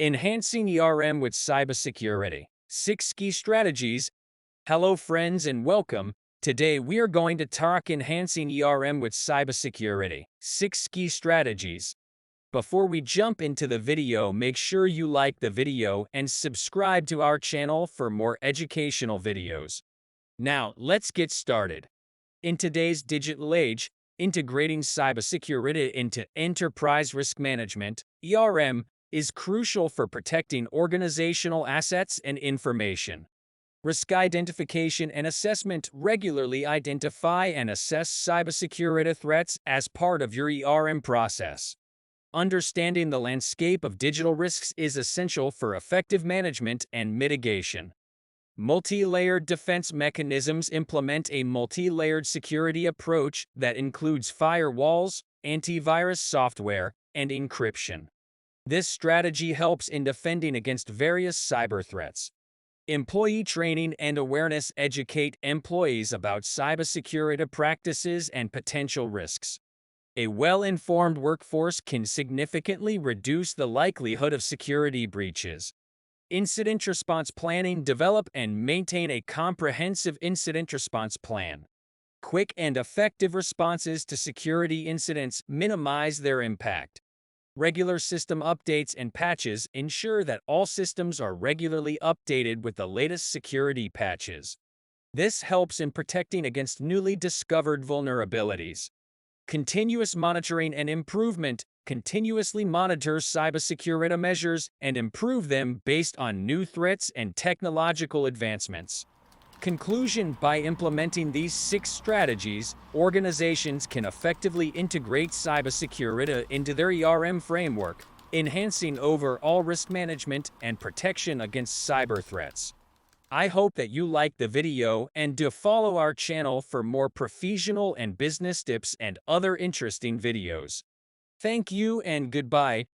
Enhancing ERM with cybersecurity. 6 key strategies. Hello friends and welcome. Today we are going to talk enhancing ERM with cybersecurity. 6 key strategies. Before we jump into the video, make sure you like the video and subscribe to our channel for more educational videos. Now, let's get started. In today's digital age, integrating cybersecurity into enterprise risk management, ERM, is crucial for protecting organizational assets and information. Risk identification and assessment regularly identify and assess cybersecurity threats as part of your ERM process. Understanding the landscape of digital risks is essential for effective management and mitigation. Multi-layered defense mechanisms implement a multi-layered security approach that includes firewalls, antivirus software, and encryption. This strategy helps in defending against various cyber threats. Employee training and awareness educate employees about cybersecurity practices and potential risks. A well-informed workforce can significantly reduce the likelihood of security breaches. Incident response planning. Develop and maintain a comprehensive incident response plan. Quick and effective responses to security incidents minimize their impact. Regular system updates and patches ensure that all systems are regularly updated with the latest security patches. This helps in protecting against newly discovered vulnerabilities. Continuous monitoring and improvement. Continuously monitor cybersecurity measures and improve them based on new threats and technological advancements. Conclusion. By implementing these 6 strategies, organizations can effectively integrate cybersecurity into their ERM framework, enhancing overall risk management and protection against cyber threats. I hope that you liked the video and do follow our channel for more professional and business tips and other interesting videos. Thank you and goodbye.